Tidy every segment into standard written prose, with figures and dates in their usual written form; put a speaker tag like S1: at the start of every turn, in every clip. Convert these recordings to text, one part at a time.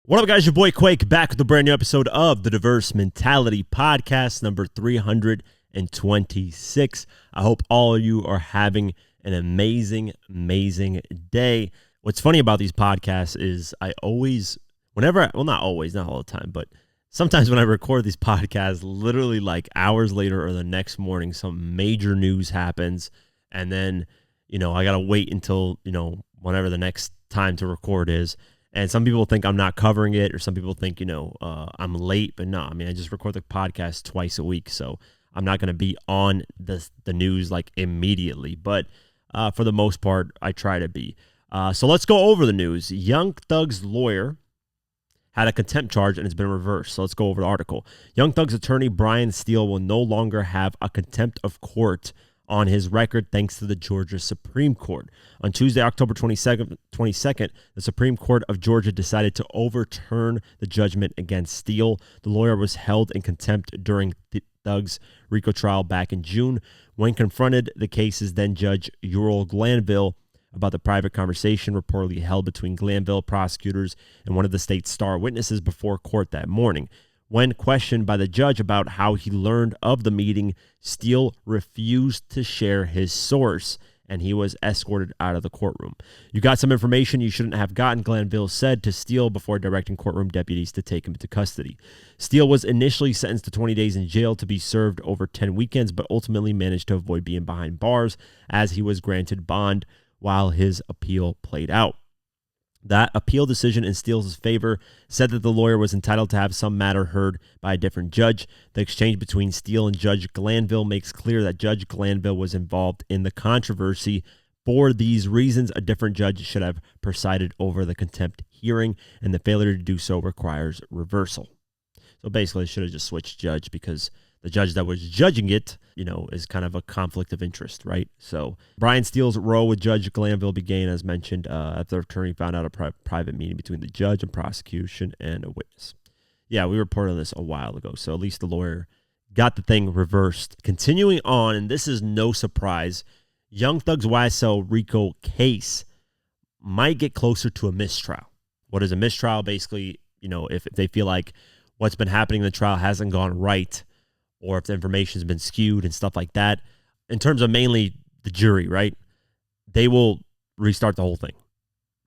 S1: What up, guys? Your boy Quake back with a brand new episode of the Diverse Mentality Podcast, number 326. I hope all of you are having an amazing day. What's funny about these podcasts is I always, not always, not all the time, but sometimes when I record these podcasts, literally like hours later or the next morning, some major news happens. And then, I got to wait until, whenever the next time to record is. And some people think I'm not covering it, or some people think, I'm late. But no, I just record the podcast twice a week. So I'm not going to be on the news like immediately. But for the most part, I try to be. So let's go over the news. Young Thug's lawyer had a contempt charge and it's been reversed. So let's go over the article. Young Thug's attorney, Brian Steele, will no longer have a contempt of court on his record thanks to the Georgia Supreme Court. On Tuesday, October 22nd, the Supreme Court of Georgia decided to overturn the judgment against Steele. The lawyer was held in contempt during Thug's RICO trial back in June. When confronted, the case's then-judge Ural Glanville about the private conversation reportedly held between Glanville prosecutors and one of the state's star witnesses before court that morning. When questioned by the judge about how he learned of the meeting, Steele refused to share his source, and he was escorted out of the courtroom. "You got some information you shouldn't have gotten," Glanville said to Steele before directing courtroom deputies to take him into custody. Steele was initially sentenced to 20 days in jail to be served over 10 weekends, but ultimately managed to avoid being behind bars as he was granted bond while his appeal played out. That appeal decision in Steele's favor said that the lawyer was entitled to have some matter heard by a different judge. The exchange between Steele and Judge Glanville makes clear that Judge Glanville was involved in the controversy. For these reasons, a different judge should have presided over the contempt hearing, and the failure to do so requires reversal. So basically, they should have just switched judge because the judge that was judging it, is kind of a conflict of interest, right? So Brian Steele's role with Judge Glanville began, as mentioned, after the attorney found out a private meeting between the judge and prosecution and a witness. Yeah, we reported on this a while ago, so at least the lawyer got the thing reversed. Continuing on, and this is no surprise, Young Thug's YSL RICO case might get closer to a mistrial. What is a mistrial? Basically, if they feel like what's been happening in the trial hasn't gone right, or if the information's been skewed and stuff like that, in terms of mainly the jury, right? They will restart the whole thing.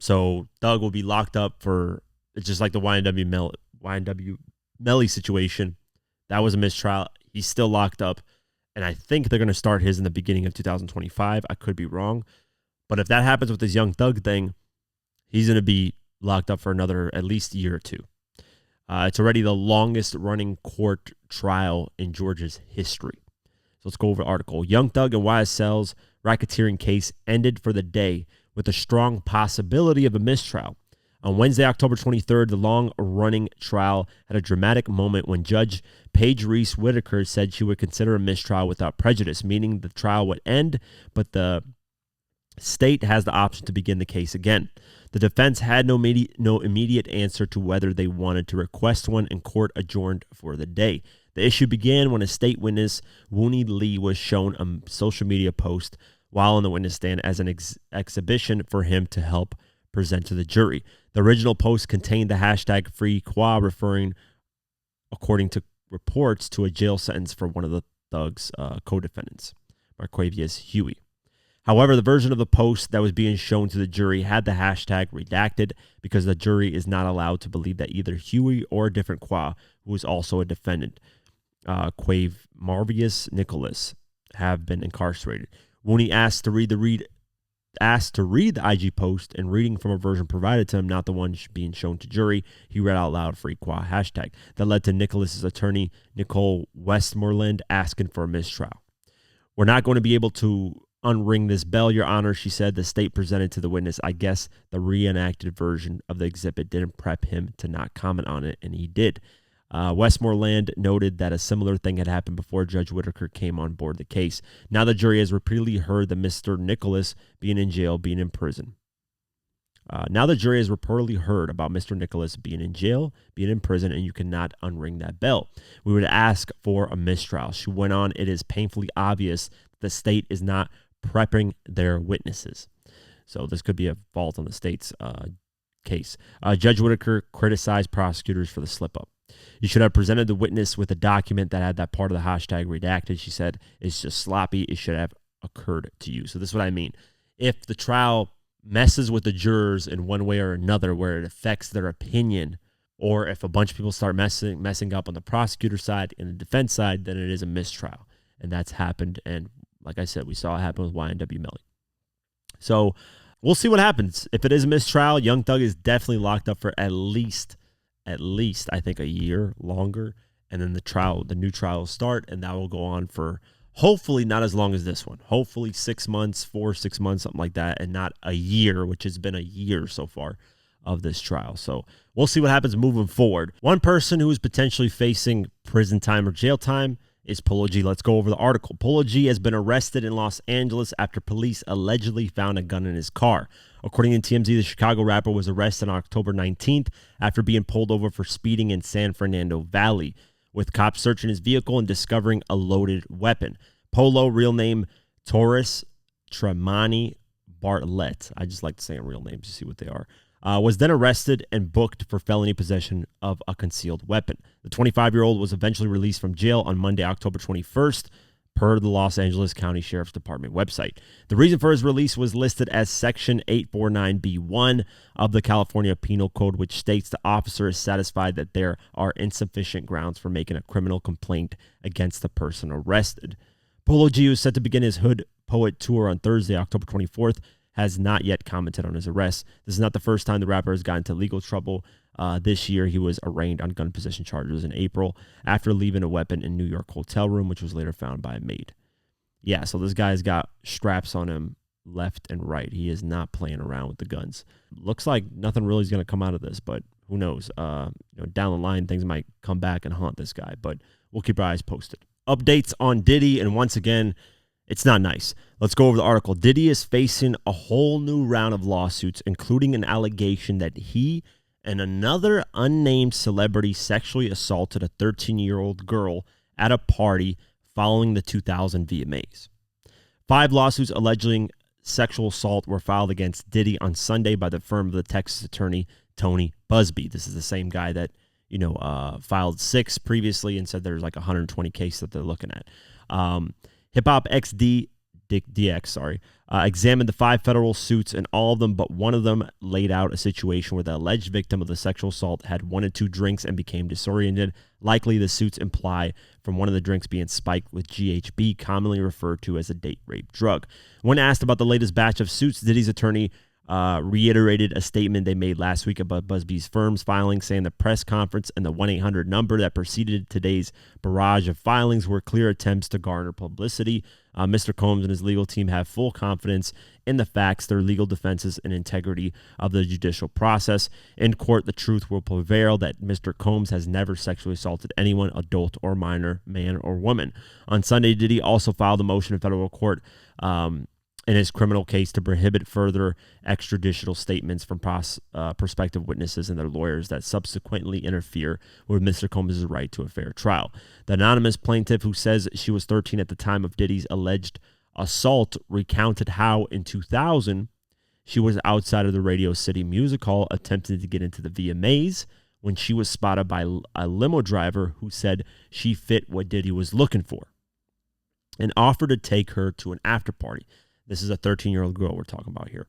S1: So Thug will be locked up for, it's just like the YNW Melly situation. That was a mistrial. He's still locked up. And I think they're going to start his in the beginning of 2025. I could be wrong. But if that happens with this Young Thug thing, he's going to be locked up for another at least year or two. It's already the longest running court trial in Georgia's history. So let's go over the article. Young Thug and YSL's racketeering case ended for the day with a strong possibility of a mistrial. On Wednesday, October 23rd, the long-running trial had a dramatic moment when Judge Paige Reese Whitaker said she would consider a mistrial without prejudice, meaning the trial would end, but the state has the option to begin the case again. The defense had no immediate answer to whether they wanted to request one, and court adjourned for the day. The issue began when a state witness, Wooney Lee, was shown a social media post while on the witness stand as an exhibition for him to help present to the jury. The original post contained the hashtag #FreeQuah, referring, according to reports, to a jail sentence for one of the Thug's co-defendants, Marquavius Huey. However, the version of the post that was being shown to the jury had the hashtag redacted because the jury is not allowed to believe that either Huey or a different Quah, who was also a defendant, Marvius Nicholas, have been incarcerated. Wooney asked to read the IG post, and reading from a version provided to him, not the one being shown to jury, he read out loud #FreeQuah hashtag. That led to Nicholas's attorney, Nicole Westmoreland, asking for a mistrial. "We're not going to be able to unring this bell, Your Honor," she said. The state presented to the witness, I guess the reenacted version of the exhibit didn't prep him to not comment on it, and he did. Westmoreland noted that a similar thing had happened before Judge Whitaker came on board the case. Now the jury has repeatedly heard that Mr. Nicholas being in jail, being in prison. Now the jury has reportedly heard about Mr. Nicholas being in jail, being in prison, and you cannot unring that bell. We would ask for a mistrial. She went on, "It is painfully obvious that the state is not prepping their witnesses." So this could be a fault on the state's case. Judge Whitaker criticized prosecutors for the slip-up. You should have presented the witness with a document that had that part of the hashtag redacted. She said, it's just sloppy. It should have occurred to you. So this is what I mean. If the trial messes with the jurors in one way or another where it affects their opinion, or if a bunch of people start messing up on the prosecutor side and the defense side, then it is a mistrial. And that's happened. And like I said, we saw it happen with YNW Melly. So we'll see what happens. If it is a mistrial, Young Thug is definitely locked up for at least, I think, a year longer. And then the new trial will start, and that will go on for hopefully not as long as this one. Hopefully 6 months, 6 months, something like that, and not a year, which has been a year so far of this trial. So we'll see what happens moving forward. One person who is potentially facing prison time or jail time is Polo G. Let's go over the article. Polo G has been arrested in Los Angeles after police allegedly found a gun in his car. According to TMZ, the Chicago rapper was arrested on October 19th after being pulled over for speeding in San Fernando Valley, with cops searching his vehicle and discovering a loaded weapon. Polo, real name Taurus Tremani Bartlett, I just like to say real names to see what they are, was then arrested and booked for felony possession of a concealed weapon. The 25-year-old was eventually released from jail on Monday, October 21st, per the Los Angeles County Sheriff's Department website. The reason for his release was listed as Section 849B1 of the California Penal Code, which states the officer is satisfied that there are insufficient grounds for making a criminal complaint against the person arrested. Polo G, who is set to begin his Hood Poet Tour on Thursday, October 24th, has not yet commented on his arrest. This is not the first time the rapper has gotten into legal trouble. This year, he was arraigned on gun possession charges in April after leaving a weapon in New York hotel room, which was later found by a maid. Yeah, so this guy's got straps on him left and right. He is not playing around with the guns. Looks like nothing really is going to come out of this, but who knows? Down the line, things might come back and haunt this guy, but we'll keep our eyes posted. Updates on Diddy, and once again, it's not nice. Let's go over the article. Diddy is facing a whole new round of lawsuits, including an allegation that he and another unnamed celebrity sexually assaulted a 13-year-old girl at a party following the 2000 VMAs. 5 lawsuits alleging sexual assault were filed against Diddy on Sunday by the firm of the Texas attorney Tony Busby. This is the same guy that filed 6 previously and said there's like 120 cases that they're looking at. Hip Hop XD DX, examined the 5 federal suits, and all of them but one of them laid out a situation where the alleged victim of the sexual assault had 1 or 2 drinks and became disoriented. Likely, the suits imply from one of the drinks being spiked with GHB, commonly referred to as a date rape drug. When asked about the latest batch of suits, Diddy's attorney reiterated a statement they made last week about Busby's firm's filing, saying the press conference and the 1-800 number that preceded today's barrage of filings were clear attempts to garner publicity. Mr. Combs and his legal team have full confidence in the facts, their legal defenses, and integrity of the judicial process. In court, the truth will prevail that Mr. Combs has never sexually assaulted anyone, adult or minor, man or woman. On Sunday, Diddy also filed a motion in federal court in his criminal case to prohibit further extrajudicial statements from prospective witnesses and their lawyers that subsequently interfere with Mr. Combs' right to a fair trial. The anonymous plaintiff, who says she was 13 at the time of Diddy's alleged assault, recounted how in 2000 she was outside of the Radio City Music Hall attempting to get into the VMAs when she was spotted by a limo driver who said she fit what Diddy was looking for and offered to take her to an after party. This is a 13-year-old girl we're talking about here.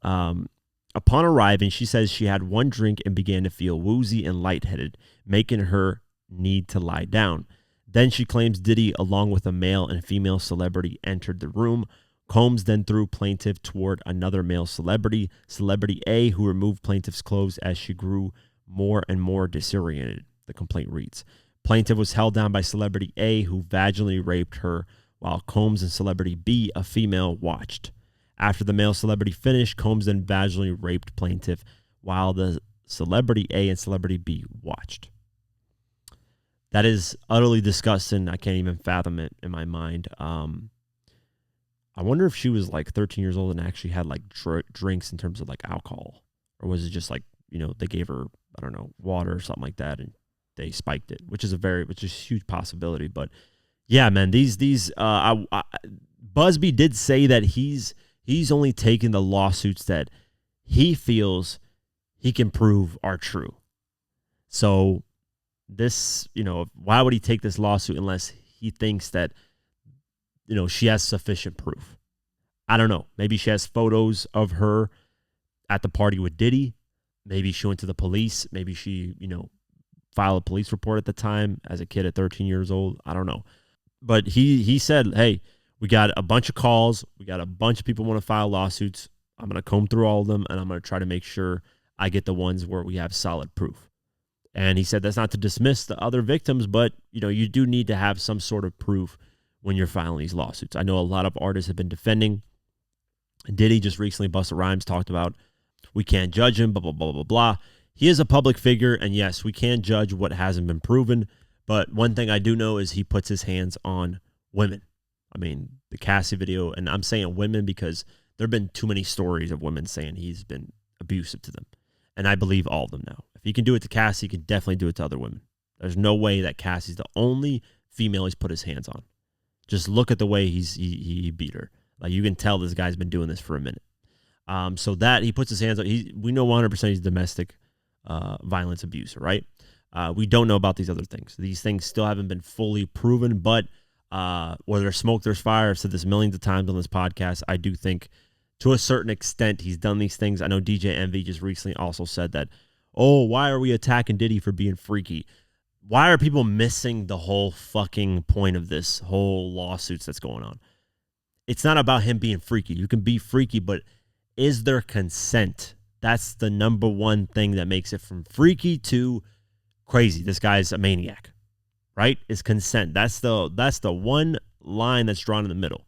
S1: Upon arriving, she says she had 1 drink and began to feel woozy and lightheaded, making her need to lie down. Then she claims Diddy, along with a male and female celebrity, entered the room. Combs then threw plaintiff toward another male celebrity, Celebrity A, who removed plaintiff's clothes as she grew more and more disoriented, the complaint reads. Plaintiff was held down by Celebrity A, who vaginally raped her, while Combs and Celebrity B, a female, watched. After the male celebrity finished, Combs then vaginally raped plaintiff, while the Celebrity A and Celebrity B watched. That is utterly disgusting. I can't even fathom it in my mind. I wonder if she was like 13 years old and actually had like drinks in terms of like alcohol, or was it just like, they gave her, I don't know, water or something like that and they spiked it, which is a huge possibility. But yeah, man, Busby did say that he's only taking the lawsuits that he feels he can prove are true. So this, why would he take this lawsuit unless he thinks that, she has sufficient proof? I don't know. Maybe she has photos of her at the party with Diddy. Maybe she went to the police. Maybe she, filed a police report at the time as a kid at 13 years old. I don't know. But he said, hey, we got a bunch of calls. We got a bunch of people want to file lawsuits. I'm going to comb through all of them, and I'm going to try to make sure I get the ones where we have solid proof. And he said that's not to dismiss the other victims, but, you do need to have some sort of proof when you're filing these lawsuits. I know a lot of artists have been defending Diddy. Just recently, Busta Rhymes talked about we can't judge him, blah, blah, blah, blah, blah. He is a public figure, and yes, we can judge what hasn't been proven. But one thing I do know is he puts his hands on women. I mean, the Cassie video, and I'm saying women because there have been too many stories of women saying he's been abusive to them. And I believe all of them now. If he can do it to Cassie, he can definitely do it to other women. There's no way that Cassie's the only female he's put his hands on. Just look at the way he beat her. Like, you can tell this guy's been doing this for a minute. So that he puts his hands on, we know 100% he's domestic violence abuser, right? We don't know about these other things. These things still haven't been fully proven, but where there's smoke, there's fire. I've said this millions of times on this podcast. I do think to a certain extent he's done these things. I know DJ Envy just recently also said that, why are we attacking Diddy for being freaky? Why are people missing the whole fucking point of this whole lawsuits that's going on? It's not about him being freaky. You can be freaky, but is there consent? That's the number one thing that makes it from freaky to crazy. This guy's a maniac, right? Is consent. That's the one line that's drawn in the middle.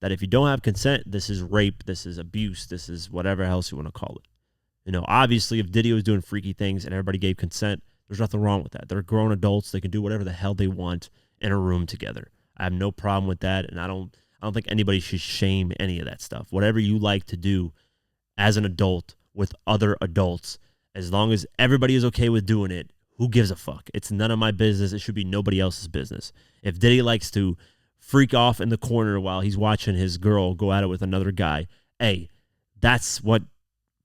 S1: That if you don't have consent, this is rape, this is abuse, this is whatever else you want to call it. Obviously, if Diddy was doing freaky things and everybody gave consent, there's nothing wrong with that. They're grown adults. They can do whatever the hell they want in a room together. I have no problem with that, and I don't think anybody should shame any of that stuff. Whatever you like to do as an adult with other adults, as long as everybody is okay with doing it, who gives a fuck? It's none of my business. It should be nobody else's business. If Diddy likes to freak off in the corner while he's watching his girl go at it with another guy, hey, that's what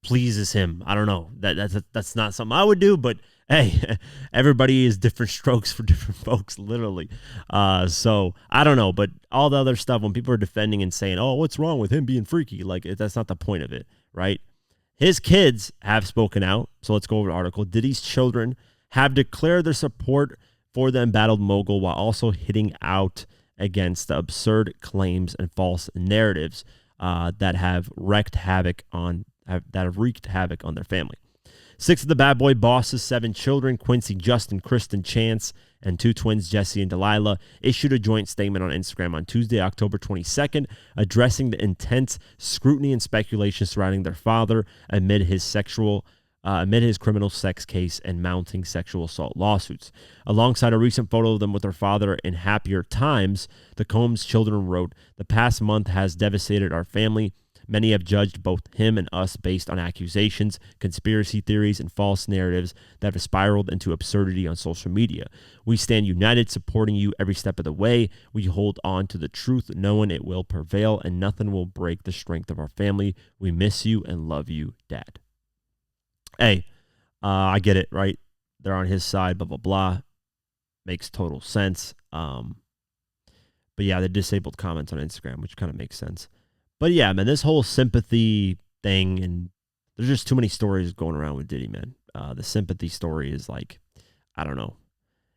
S1: pleases him. I don't know. That's not something I would do, but hey, everybody is different strokes for different folks, literally. So I don't know, but all the other stuff, when people are defending and saying, what's wrong with him being freaky? Like, that's not the point of it, right? His kids have spoken out. So let's go over the article. Diddy's children have declared their support for the embattled mogul while also hitting out against the absurd claims and false narratives that have wreaked havoc on their family. 6 of the bad boy boss's 7 children, Quincy, Justin, Kristen, Chance, and 2 twins, Jesse and Delilah, issued a joint statement on Instagram on Tuesday, October 22nd, addressing the intense scrutiny and speculation surrounding their father amid his criminal sex case and mounting sexual assault lawsuits. Alongside a recent photo of them with their father in happier times, the Combs children wrote, "The past month has devastated our family. Many have judged both him and us based on accusations, conspiracy theories, and false narratives that have spiraled into absurdity on social media. We stand united, supporting you every step of the way. We hold on to the truth, knowing it will prevail, and nothing will break the strength of our family. We miss you and love you, Dad." Hey, I get it, right? They're on his side, blah, blah, blah. Makes total sense. But yeah, the disabled comments on Instagram, which kind of makes sense. But yeah, man, this whole sympathy thing, and there's just too many stories going around with Diddy, man. The sympathy story is like, I don't know.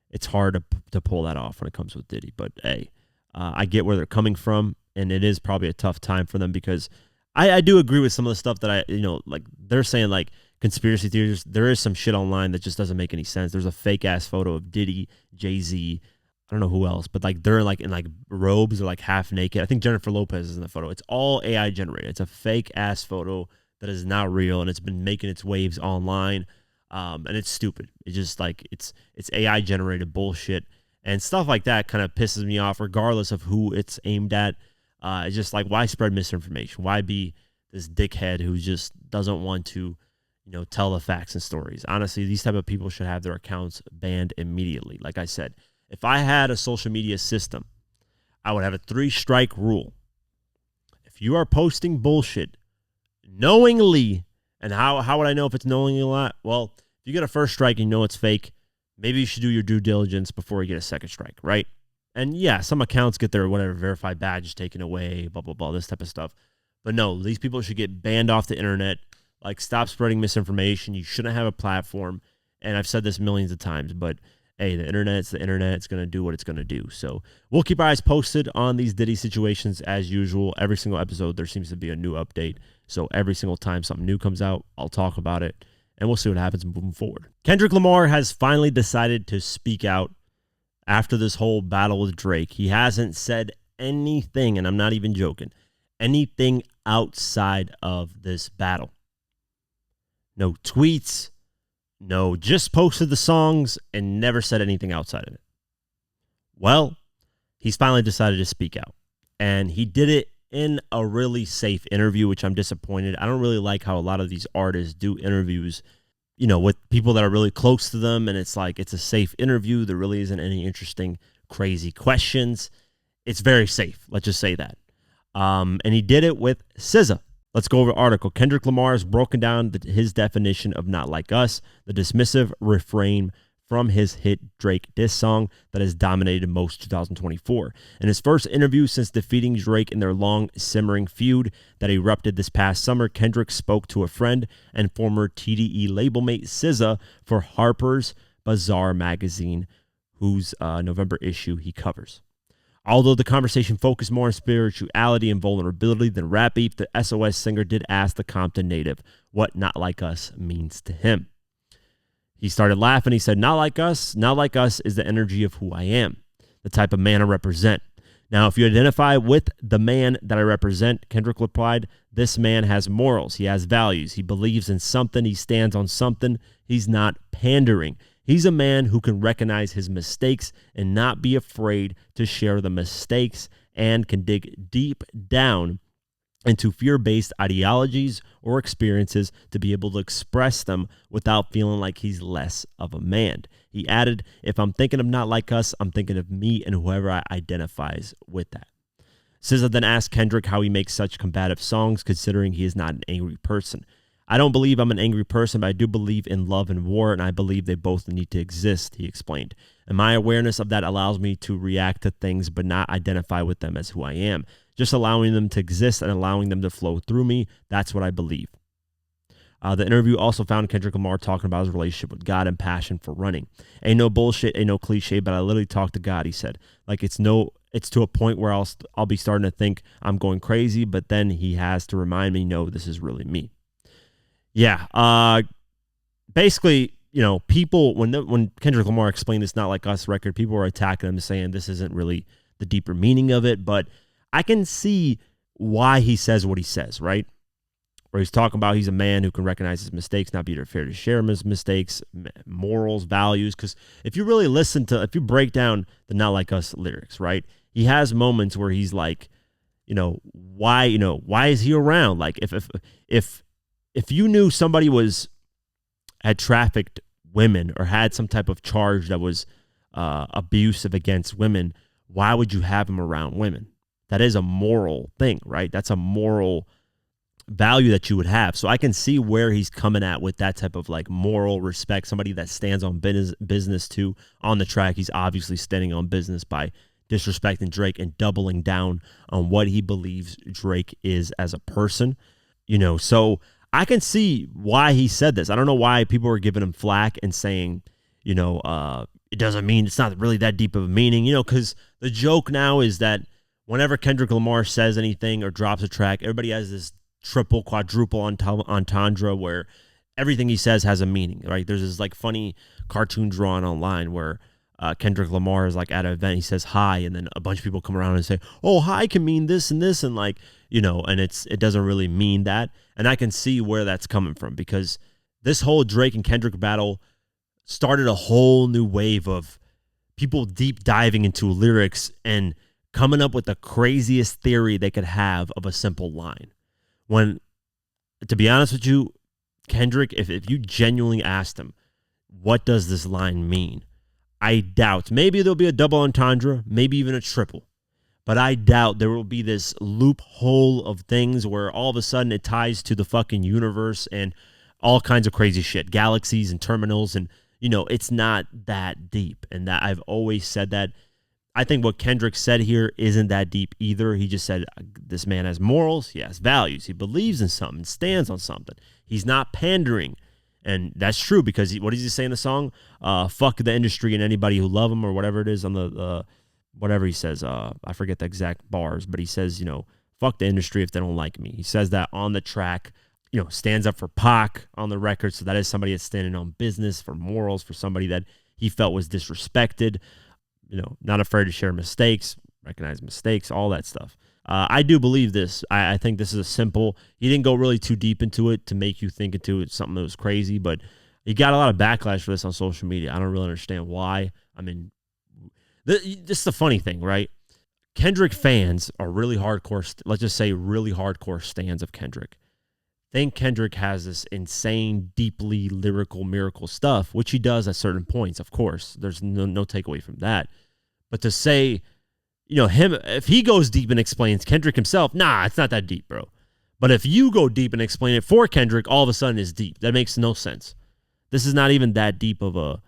S1: It's hard to pull that off when it comes with Diddy. But hey, I get where they're coming from, and it is probably a tough time for them because I do agree with some of the stuff that like they're saying, like conspiracy theories. There is some shit online that just doesn't make any sense. There's a fake ass photo of Diddy, Jay-Z, I don't know who else, but like they're like in like robes or like half naked. I think Jennifer Lopez is in the photo. It's all AI generated. It's a fake ass photo that is not real, and it's been making its waves online. And it's stupid. It's just like it's AI generated bullshit, and stuff like that kind of pisses me off, regardless of who it's aimed at. It's just like, why spread misinformation? Why be this dickhead who just doesn't want to, tell the facts and stories? Honestly, these type of people should have their accounts banned immediately. Like I said, if I had a social media system, I would have a 3-strike rule. If you are posting bullshit knowingly And how would I know if it's knowingly or not? Well, if you get a first strike and you know it's fake, maybe you should do your due diligence before you get a second strike, right? And yeah, some accounts get their whatever verified badges taken away, blah, blah, blah, this type of stuff. But no, these people should get banned off the internet. Like, stop spreading misinformation. You shouldn't have a platform. And I've said this millions of times, but hey, the internet's the internet. It's going to do what it's going to do. So we'll keep our eyes posted on these Diddy situations as usual. Every single episode, there seems to be a new update. So every single time something new comes out, I'll talk about it, and we'll see what happens moving forward. Kendrick Lamar has finally decided to speak out after this whole battle with Drake. He hasn't said anything, and I'm not even joking, anything outside of this battle. No tweets, no, just posted the songs and never said anything outside of it. Well, he's finally decided to speak out, and he did it in a really safe interview, which I'm disappointed. I don't really like how a lot of these artists do interviews, with people that are really close to them, and it's like it's a safe interview. There really isn't any interesting, crazy questions. It's very safe. Let's just say that. And he did it with SZA. Let's go over the article. Kendrick Lamar has broken down his definition of not like us, the dismissive refrain from his hit Drake diss song that has dominated most 2024. In his first interview since defeating Drake in their long simmering feud that erupted this past summer, Kendrick spoke to a friend and former TDE label mate SZA for Harper's Bazaar magazine, whose November issue he covers. Although the conversation focused more on spirituality and vulnerability than rap beef, the SOS singer did ask the Compton native what not like us means to him. He started laughing. He said, not like us is the energy of who I am, the type of man I represent. Now, if you identify with the man that I represent, Kendrick replied, this man has morals. He has values. He believes in something. He stands on something. He's not pandering. He's a man who can recognize his mistakes and not be afraid to share the mistakes, and can dig deep down into fear-based ideologies or experiences to be able to express them without feeling like he's less of a man. He added, if I'm thinking of not like us, I'm thinking of me and whoever identifies with that. SZA then asked Kendrick how he makes such combative songs, considering he is not an angry person. I don't believe I'm an angry person, but I do believe in love and war, and I believe they both need to exist, he explained. And my awareness of that allows me to react to things but not identify with them as who I am. Just allowing them to exist and allowing them to flow through me, that's what I believe. The interview also found Kendrick Lamar talking about his relationship with God and passion for running. Ain't no bullshit, ain't no cliche, but I literally talk to God, he said. Like, it's to a point where I'll be starting to think I'm going crazy, but then he has to remind me, no, this is really me. Yeah, basically, people, when Kendrick Lamar explained this Not Like Us record, people were attacking him, saying this isn't really the deeper meaning of it, but I can see why he says what he says, right? Where he's talking about he's a man who can recognize his mistakes, not be afraid to share his mistakes, morals, values, because if you really if you break down the Not Like Us lyrics, right, he has moments where he's like, why is he around? Like, if you knew somebody had trafficked women or had some type of charge that was abusive against women, why would you have him around women? That is a moral thing, right? That's a moral value that you would have. So I can see where he's coming at with that type of like moral respect, somebody that stands on business too. On the track, he's obviously standing on business by disrespecting Drake and doubling down on what he believes Drake is as a person. So I can see why he said this. I don't know why people are giving him flack and saying, it doesn't mean, it's not really that deep of a meaning, because the joke now is that whenever Kendrick Lamar says anything or drops a track, everybody has this triple, quadruple entendre where everything he says has a meaning, right? There's this like funny cartoon drawn online where Kendrick Lamar is like at an event, he says hi, and then a bunch of people come around and say, oh, hi can mean this and this, and like, and it doesn't really mean that. And I can see where that's coming from, because this whole Drake and Kendrick battle started a whole new wave of people deep diving into lyrics and coming up with the craziest theory they could have of a simple line. When, to be honest with you, Kendrick, if you genuinely asked him, what does this line mean? I doubt. Maybe there'll be a double entendre, maybe even a triple. but I doubt there will be this loophole of things where all of a sudden it ties to the fucking universe and all kinds of crazy shit, galaxies and terminals, and it's not that deep. And that I've always said that. I think what Kendrick said here isn't that deep either. He just said this man has morals, he has values, he believes in something, stands on something. He's not pandering. And that's true because what does he say in the song? Fuck the industry and anybody who love him, or whatever it is on the whatever he says. I forget the exact bars, but he says, fuck the industry if they don't like me. He says that on the track, stands up for Pac on the record. So that is somebody that's standing on business, for morals, for somebody that he felt was disrespected. Not afraid to share mistakes, recognize mistakes, all that stuff. I do believe this. I think this is a simple. He didn't go really too deep into it to make you think into it something that was crazy, but he got a lot of backlash for this on social media. I don't really understand why. I mean, this is the funny thing, right? Kendrick fans are really hardcore. Let's just say really hardcore stans of Kendrick. Think Kendrick has this insane, deeply lyrical, miracle stuff, which he does at certain points, of course. There's no takeaway from that. But to say, him, if he goes deep and explains Kendrick himself, nah, it's not that deep, bro. But if you go deep and explain it for Kendrick, all of a sudden it's deep. That makes no sense. This is not even that deep of a,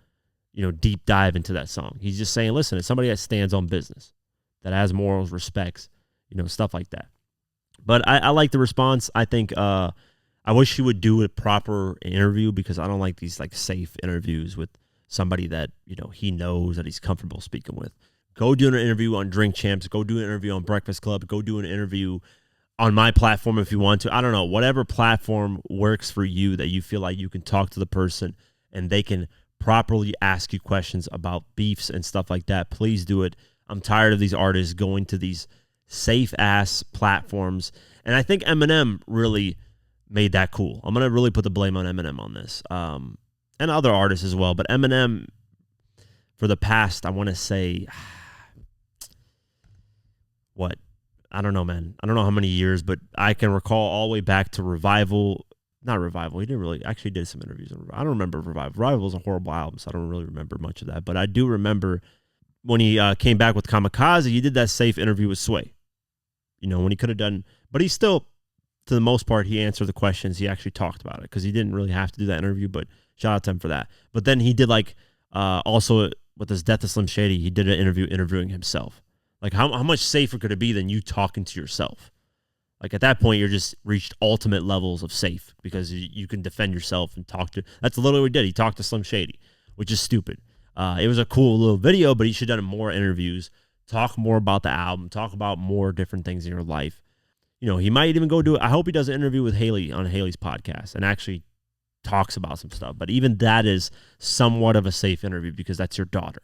S1: deep dive into that song. He's just saying, listen, it's somebody that stands on business, that has morals, respects, stuff like that. But I like the response. I think, I wish he would do a proper interview, because I don't like these like safe interviews with somebody that, he knows that he's comfortable speaking with. Go do an interview on Drink Champs. Go do an interview on Breakfast Club. Go do an interview on my platform if you want to. I don't know. Whatever platform works for you that you feel like you can talk to the person and they can properly ask you questions about beefs and stuff like that. Please do it. I'm tired of these artists going to these safe-ass platforms. And I think Eminem really made that cool. I'm going to really put the blame on Eminem on this. And other artists as well. But Eminem, for the past, I want to say, what? I don't know, man. I don't know how many years, but I can recall all the way back to Revival. Not Revival. He didn't really, actually did some interviews. I don't remember Revival. Revival was a horrible album, so I don't really remember much of that. But I do remember when he came back with Kamikaze, he did that safe interview with Sway. When he could have done, but he still, to the most part, he answered the questions. He actually talked about it because he didn't really have to do that interview, but shout out to him for that. But then he did also with his Death of Slim Shady, he did an interview interviewing himself. Like how much safer could it be than you talking to yourself? Like at that point, you're just reached ultimate levels of safe because you can defend yourself and talk to. That's literally what he did. He talked to Slim Shady, which is stupid. It was a cool little video, but he should have done more interviews, talk more about the album, talk about more different things in your life. He might even go do it. I hope he does an interview with Haley on Haley's podcast and actually talks about some stuff. But even that is somewhat of a safe interview because that's your daughter.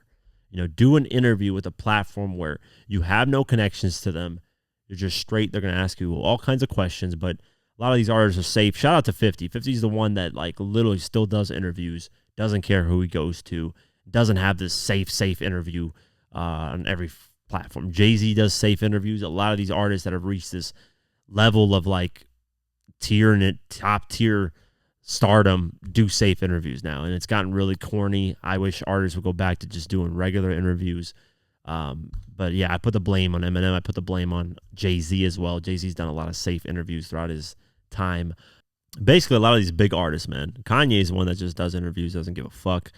S1: Do an interview with a platform where you have no connections to them. You're just straight. They're going to ask you all kinds of questions, but a lot of these artists are safe. Shout out to 50. 50 is the one that literally still does interviews, doesn't care who he goes to, doesn't have this safe interview on every platform. Jay-Z does safe interviews. A lot of these artists that have reached this level of tier and top tier stardom do safe interviews now, and it's gotten really corny. I wish artists would go back to just doing regular interviews. But yeah, I put the blame on Eminem. I put the blame on Jay-Z as well. Jay-Z's done a lot of safe interviews throughout his time. Basically, a lot of these big artists, man. Kanye is one that just does interviews, doesn't give a fuck,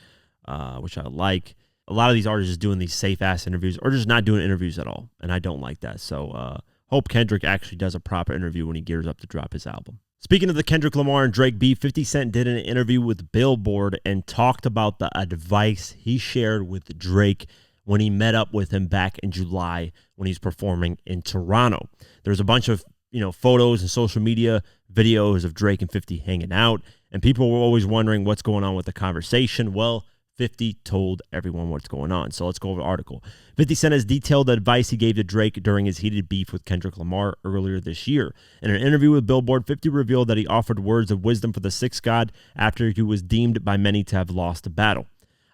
S1: which I like. A lot of these artists just doing these safe-ass interviews or just not doing interviews at all, and I don't like that. So hope Kendrick actually does a proper interview when he gears up to drop his album. Speaking of the Kendrick Lamar and Drake beef, 50 Cent did an interview with Billboard and talked about the advice he shared with Drake when he met up with him back in July when he's performing in Toronto. There's a bunch of photos and social media videos of Drake and 50 hanging out, and people were always wondering what's going on with the conversation. Well, 50 told everyone what's going on. So let's go over the article. 50 Cent has detailed the advice he gave to Drake during his heated beef with Kendrick Lamar earlier this year. In an interview with Billboard, 50 revealed that he offered words of wisdom for the sixth god after he was deemed by many to have lost the battle.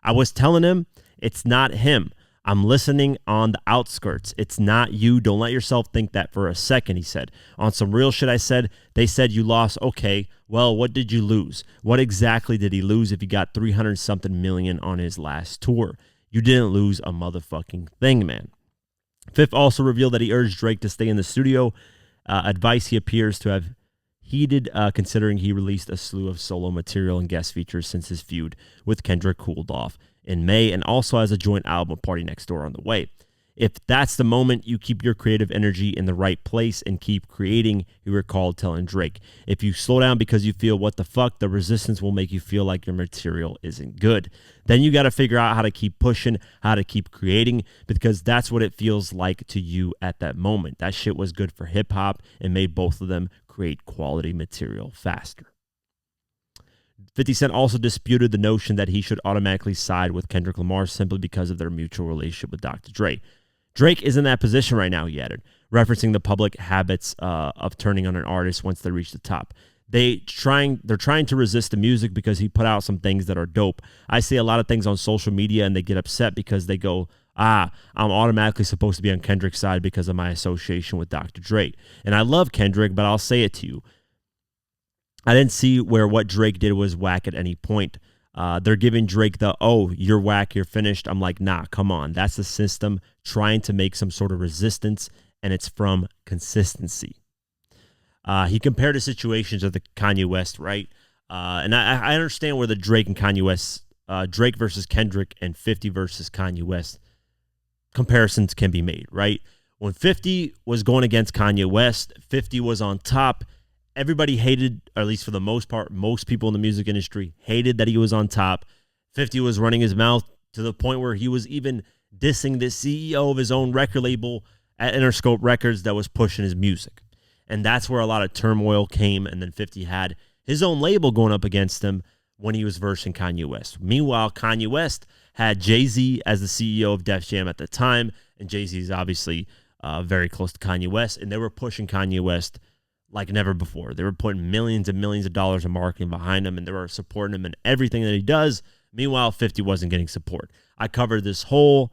S1: I was telling him, it's not him. I'm listening on the outskirts. It's not you. Don't let yourself think that for a second, he said. On some real shit I said, they said you lost. Okay, well, what did you lose? What exactly did he lose if he got 300-something million on his last tour? You didn't lose a motherfucking thing, man. Fifth also revealed that he urged Drake to stay in the studio, advice he appears to have heeded, considering he released a slew of solo material and guest features since his feud with Kendrick cooled off in May, and also has a joint album with Party Next Door on the way. If that's the moment, you keep your creative energy in the right place and keep creating, he recalled telling Drake. If you slow down because you feel what the fuck, the resistance will make you feel like your material isn't good. Then you got to figure out how to keep pushing, how to keep creating, because that's what it feels like to you at that moment. That shit was good for hip hop and made both of them create quality material faster. 50 Cent also disputed the notion that he should automatically side with Kendrick Lamar simply because of their mutual relationship with Dr. Dre. Drake is in that position right now, he added, referencing the public habits of turning on an artist once they reach the top. They're trying to resist the music because he put out some things that are dope. I see a lot of things on social media and they get upset because they go, I'm automatically supposed to be on Kendrick's side because of my association with Dr. Dre. And I love Kendrick, but I'll say it to you. I didn't see where what Drake did was whack at any point. They're giving Drake the, oh, you're whack, you're finished. I'm like, nah, come on. That's the system trying to make some sort of resistance, and it's from consistency. He compared the situations of the Kanye West, right? And I understand where the Drake and Kanye West, Drake versus Kendrick and 50 versus Kanye West comparisons can be made, right? When 50 was going against Kanye West, 50 was on top. Everybody hated, or at least for the most part, most people in the music industry hated that he was on top. 50 was running his mouth to the point where he was even dissing the CEO of his own record label at Interscope Records that was pushing his music. And that's where a lot of turmoil came. And then 50 had his own label going up against him when he was versing Kanye West. Meanwhile, Kanye West had Jay-Z as the CEO of Def Jam at the time. And Jay-Z is obviously very close to Kanye West. And they were pushing Kanye West like never before. They were putting millions and millions of dollars in marketing behind him, and they were supporting him in everything that he does. Meanwhile, 50 wasn't getting support. I covered this whole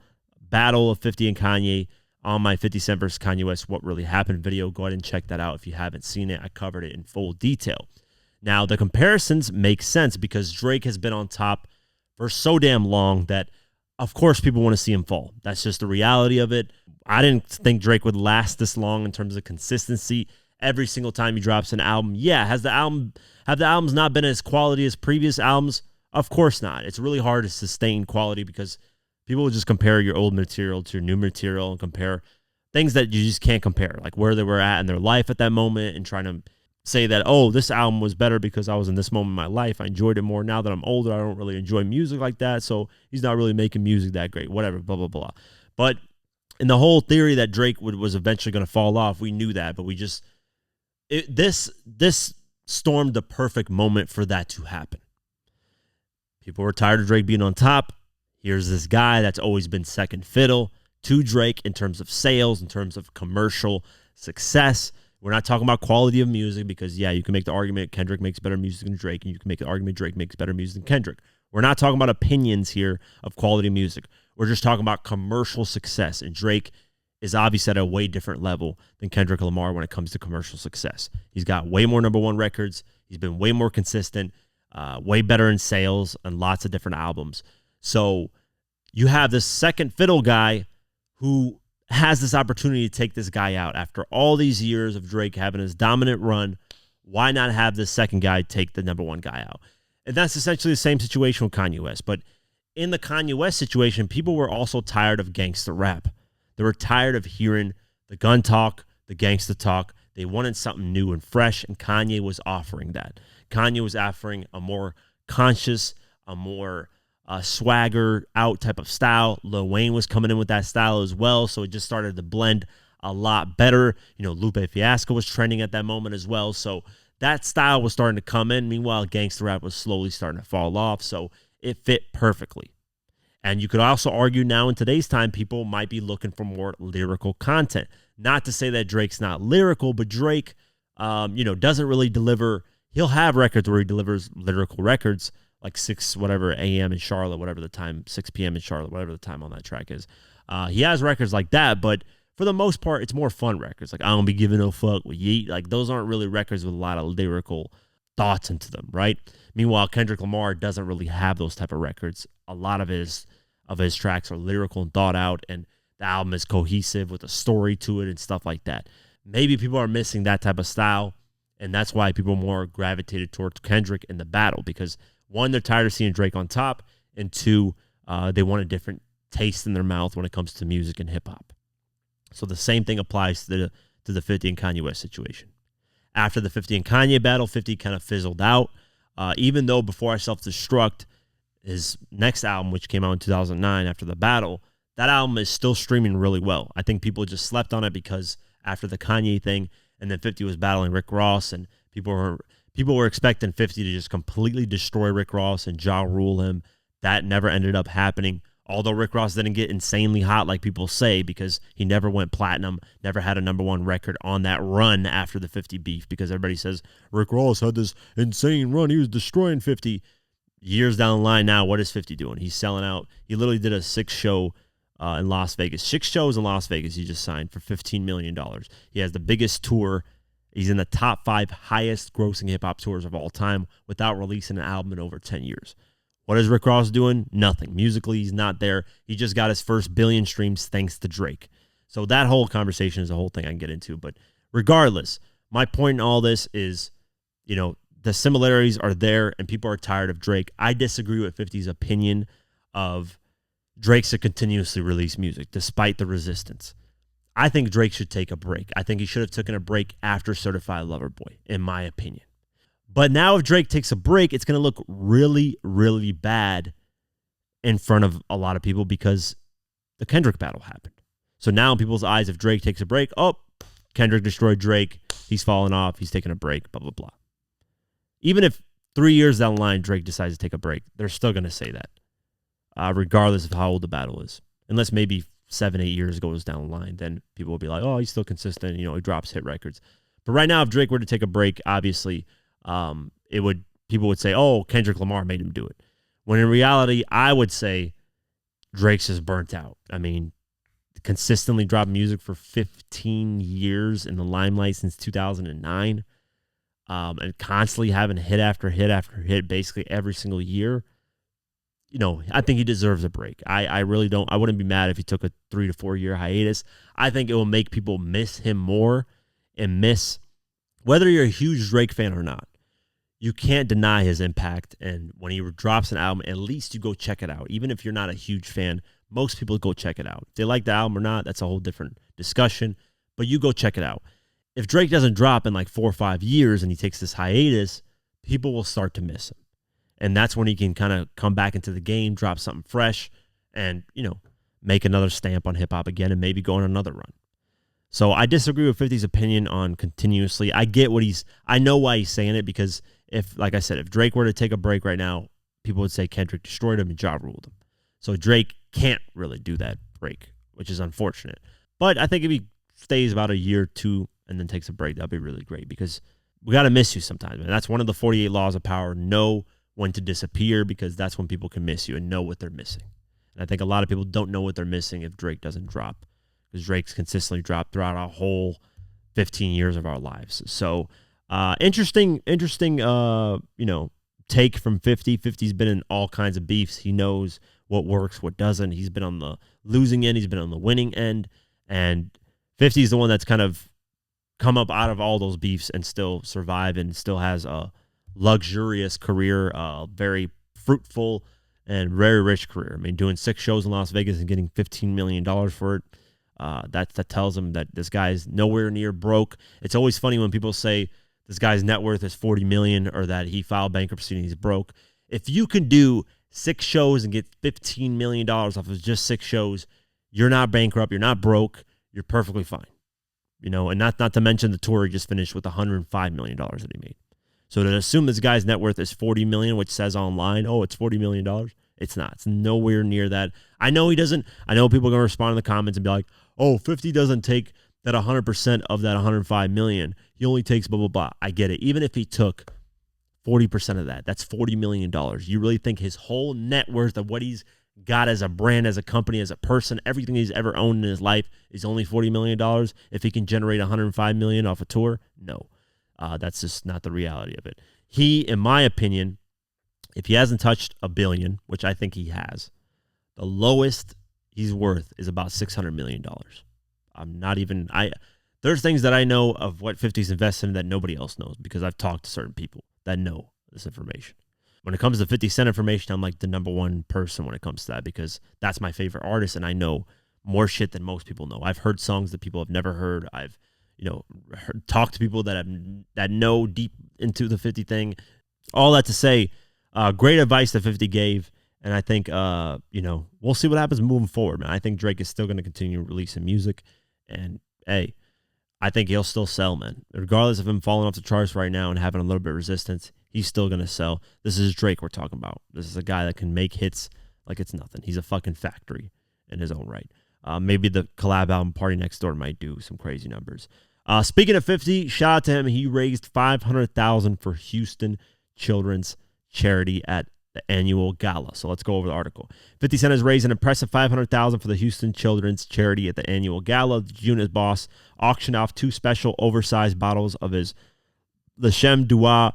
S1: battle of 50 and Kanye on my 50 Cent versus Kanye West What Really Happened video. Go ahead and check that out if you haven't seen it. I covered it in full detail. Now, the comparisons make sense because Drake has been on top for so damn long that, of course, people want to see him fall. That's just the reality of it. I didn't think Drake would last this long in terms of consistency. Every single time he drops an album. Yeah, have the albums not been as quality as previous albums? Of course not. It's really hard to sustain quality because people will just compare your old material to your new material and compare things that you just can't compare, like where they were at in their life at that moment, and trying to say that, oh, this album was better because I was in this moment in my life. I enjoyed it more. Now that I'm older, I don't really enjoy music like that, so he's not really making music that great, whatever, blah, blah, blah. But in the whole theory that Drake was eventually going to fall off, we knew that, but we just... This stormed the perfect moment for that to happen. People were tired of Drake being on top. Here's this guy that's always been second fiddle to Drake in terms of sales, in terms of commercial success. We're not talking about quality of music because, yeah, you can make the argument Kendrick makes better music than Drake, and you can make the argument Drake makes better music than Kendrick. We're not talking about opinions here of quality of music. We're just talking about commercial success, and Drake is obviously at a way different level than Kendrick Lamar when it comes to commercial success. He's got way more number one records. He's been way more consistent, way better in sales and lots of different albums. So you have this second fiddle guy who has this opportunity to take this guy out. After all these years of Drake having his dominant run, why not have this second guy take the number one guy out? And that's essentially the same situation with Kanye West. But in the Kanye West situation, people were also tired of gangster rap. They were tired of hearing the gun talk, the gangster talk. They wanted something new and fresh, and Kanye was offering that. Kanye was offering a more conscious, a more swagger out type of style. Lil Wayne was coming in with that style as well, so it just started to blend a lot better. You know, Lupe Fiasco was trending at that moment as well, so that style was starting to come in. Meanwhile, gangster rap was slowly starting to fall off, so it fit perfectly. And you could also argue now in today's time, people might be looking for more lyrical content. Not to say that Drake's not lyrical, but Drake, doesn't really deliver. He'll have records where he delivers lyrical records, like 6 whatever a.m. in Charlotte, whatever the time, 6 p.m. in Charlotte, whatever the time on that track is. He has records like that, but for the most part, it's more fun records. Like I Don't Be Giving No Fuck with Yeet. Like those aren't really records with a lot of lyrical thoughts into them, right? Meanwhile, Kendrick Lamar doesn't really have those type of records. A lot of his tracks are lyrical and thought out, and the album is cohesive with a story to it and stuff like that. Maybe people are missing that type of style, and that's why people more gravitated towards Kendrick in the battle, because one, they're tired of seeing Drake on top, and two, they want a different taste in their mouth when it comes to music and hip hop. So the same thing applies to the 50 and Kanye West situation. After the 50 and Kanye battle, 50 kind of fizzled out. Even though Before I Self-Destruct, his next album, which came out in 2009 after the battle, that album is still streaming really well. I think people just slept on it because after the Kanye thing, and then 50 was battling Rick Ross, and people were expecting 50 to just completely destroy Rick Ross and Ja Rule him. That never ended up happening. Although Rick Ross didn't get insanely hot like people say, because he never went platinum, never had a #1 record on that run after the 50 beef, because everybody says Rick Ross had this insane run. He was destroying 50. Years down the line now, what is 50 doing? He's selling out. He literally did a 6-show in Las Vegas. 6 shows in Las Vegas he just signed for $15 million. He has the biggest tour. He's in the top 5 highest grossing hip-hop tours of all time without releasing an album in over 10 years. What is Rick Ross doing? Nothing. Musically, he's not there. He just got his first billion streams thanks to Drake. So that whole conversation is a whole thing I can get into. But regardless, my point in all this is, the similarities are there and people are tired of Drake. I disagree with 50's opinion of Drake should continuously release music despite the resistance. I think Drake should take a break. I think he should have taken a break after Certified Lover Boy, in my opinion. But now if Drake takes a break, it's going to look really, really bad in front of a lot of people because the Kendrick battle happened. So now in people's eyes, if Drake takes a break, Kendrick destroyed Drake. He's falling off. He's taking a break, blah, blah, blah. Even if 3 years down the line, Drake decides to take a break, they're still going to say that, regardless of how old the battle is. Unless maybe 7-8 years goes down the line, then people will be like, he's still consistent. He drops hit records. But right now, if Drake were to take a break, obviously, people would say, Kendrick Lamar made him do it. When in reality, I would say Drake's just burnt out. I mean, consistently dropped music for 15 years in the limelight since 2009, and constantly having hit after hit after hit basically every single year. I think he deserves a break. I really don't. I wouldn't be mad if he took a 3 to 4 year hiatus. I think it will make people miss him more and miss, whether you're a huge Drake fan or not, you can't deny his impact. And when he drops an album, at least you go check it out. Even if you're not a huge fan, most people go check it out. If they like the album or not, that's a whole different discussion, but you go check it out. If Drake doesn't drop in like 4 or 5 years and he takes this hiatus, people will start to miss him. And that's when he can kind of come back into the game, drop something fresh, and, make another stamp on hip-hop again and maybe go on another run. So I disagree with 50's opinion on continuously. I get I know why he's saying it, because like I said, if Drake were to take a break right now, people would say Kendrick destroyed him and Ja ruled him. So Drake can't really do that break, which is unfortunate. But I think if he stays about a year or two and then takes a break, that'd be really great, because we got to miss you sometimes, man. That's one of the 48 laws of power. Know when to disappear, because that's when people can miss you and know what they're missing. And I think a lot of people don't know what they're missing if Drake doesn't drop, because Drake's consistently dropped throughout our whole 15 years of our lives. So interesting, take from 50. 50's been in all kinds of beefs. He knows what works, what doesn't. He's been on the losing end. He's been on the winning end. And 50's the one that's kind of come up out of all those beefs and still survive and still has a luxurious career, very fruitful and very rich career. I mean, doing 6 shows in Las Vegas and getting $15 million for it. That tells him that this guy is nowhere near broke. It's always funny when people say this guy's net worth is $40 million or that he filed bankruptcy and he's broke. If you can do 6 shows and get $15 million off of just 6 shows, you're not bankrupt, you're not broke, you're perfectly fine. And not to mention the tour he just finished with $105 million that he made. So to assume this guy's net worth is $40 million, which says online, it's $40 million, it's not. It's nowhere near that. I know he doesn't. I know people are going to respond in the comments and be like, 50 doesn't take that 100% of that $105 million. He only takes blah, blah, blah. I get it. Even if he took 40% of that, that's $40 million. You really think his whole net worth of what he's got as a brand, as a company, as a person, everything he's ever owned in his life is only $40 million if he can generate $105 million off a tour? No. That's just not the reality of it. He, in my opinion, if he hasn't touched $1 billion, which I think he has, the lowest he's worth is about $600 million. I'm not even, there's things that I know of what 50's invested in that nobody else knows because I've talked to certain people that know this information. When it comes to 50 Cent information, I'm like the number one person when it comes to that because that's my favorite artist and I know more shit than most people know. I've heard songs that people have never heard. I've, talked to people that know deep into the 50 thing. All that to say, great advice that 50 gave. And I think, we'll see what happens moving forward, man. I think Drake is still going to continue releasing music. And, hey, I think he'll still sell, man. Regardless of him falling off the charts right now and having a little bit of resistance, he's still going to sell. This is Drake we're talking about. This is a guy that can make hits like it's nothing. He's a fucking factory in his own right. Maybe the collab album Party Next Door might do some crazy numbers. Speaking of 50, shout out to him. He raised $500,000 for Houston Children's Charity at the annual gala. So let's go over the article. 50 Cent has raised an impressive $500,000 for the Houston Children's Charity at the annual gala. The Junior's boss auctioned off 2 special oversized bottles of his Lechem Dua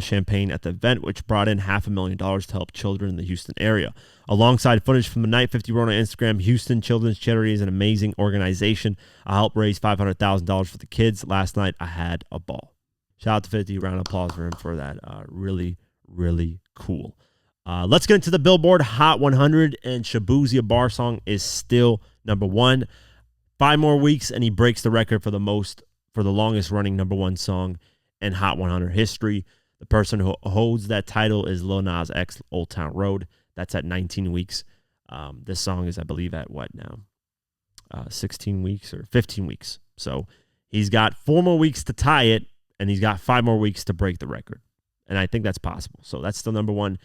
S1: champagne at the event, which brought in $500,000 to help children in the Houston area. Alongside footage from the night, 50 wrote on Instagram, Houston Children's Charity is an amazing organization. I helped raise $500,000 for the kids. Last night, I had a ball. Shout out to 50. Round of applause for him for that. Really, really cool. Let's get into the Billboard Hot 100, and Shaboozey, a bar song, is still number 1. 5 more weeks, and he breaks the record for the longest running number 1 song in Hot 100 history. The person who holds that title is Lil Nas X, Old Town Road. That's at 19 weeks. This song is, I believe, at what now? 16 weeks or 15 weeks. So he's got 4 more weeks to tie it, and he's got 5 more weeks to break the record. And I think that's possible. So that's still number 1.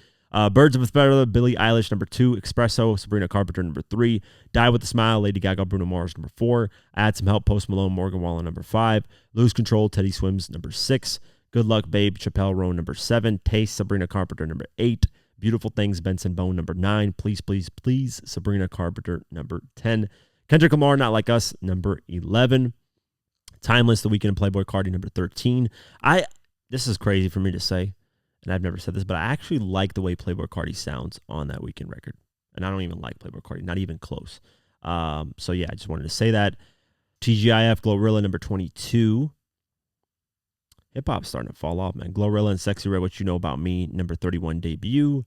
S1: Birds of a Feather, Billie Eilish, number 2. Espresso, Sabrina Carpenter, number 3. Die with a Smile, Lady Gaga, Bruno Mars, number 4. Add Some Help, Post Malone, Morgan Wallen, number 5. Lose Control, Teddy Swims, number 6. Good Luck, Babe, Chappelle Roan, number 7. Taste, Sabrina Carpenter, number 8. Beautiful Things, Benson Bone, number 9. Please, Please, Please, Sabrina Carpenter, number 10. Kendrick Lamar, Not Like Us, number 11. Timeless, The Weeknd and Playboy Cardi, number 13. This is crazy for me to say, and I've never said this, but I actually like the way Playboy Cardi sounds on that Weeknd record. And I don't even like Playboy Cardi, not even close. So yeah, I just wanted to say that. TGIF, Glorilla, number 22. Hip-hop's starting to fall off, man. Glorilla and Sexy Red, What You Know About Me, number 31 debut.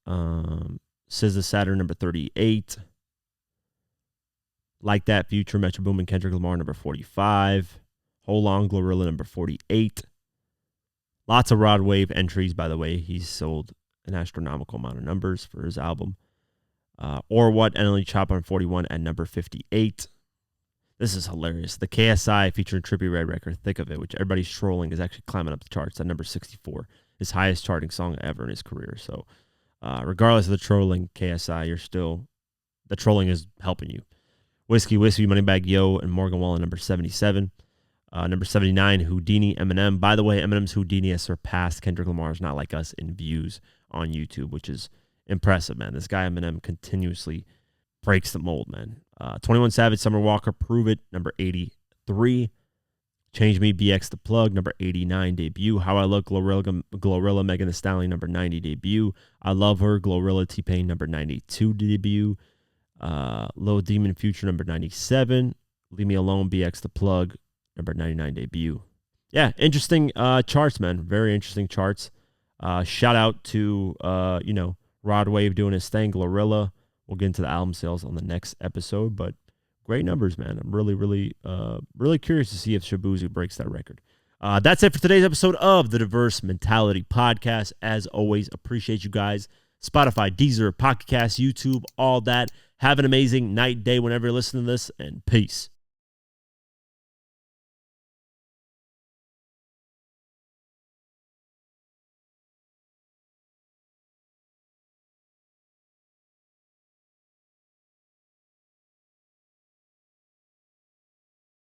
S1: SZA Saturn, number 38. Like That, Future, Metro Boomin, Kendrick Lamar, number 45. Hold On, Glorilla, number 48. Lots of Rod Wave entries, by the way. He's sold an astronomical amount of numbers for his album. Or What, NLE Chop on 41 at number 58. This is hilarious. The KSI featuring Trippie Redd record, Thick of It, which everybody's trolling, is actually climbing up the charts at number 64. His highest charting song ever in his career. So regardless of the trolling, KSI, the trolling is helping you. Whiskey, Moneybag Yo, and Morgan Wallen, number 77. Number 79, Houdini, Eminem. By the way, Eminem's Houdini has surpassed Kendrick Lamar's Not Like Us in views on YouTube, which is impressive, man. This guy, Eminem, continuously breaks the mold, man. 21 Savage, Summer Walker, Prove It, number 83. Change Me, BX The Plug, number 89 debut. How I Look, Glorilla, Megan Thee Stallion, number 90 debut. I Love Her, Glorilla, T-Pain, number 92 debut. Lil Demon, Future, number 97. Leave Me Alone, BX The Plug, number 99 debut. Yeah, interesting charts, man. Very interesting charts. Shout out to, Rod Wave doing his thing, Glorilla. We'll get into the album sales on the next episode, but great numbers, man. I'm really, really curious to see if Shaboozey breaks that record. That's it for today's episode of the Diverse Mentality Podcast. As always, appreciate you guys. Spotify, Deezer, Pocket Cast, YouTube, all that. Have an amazing night, day, whenever you're listening to this, and peace.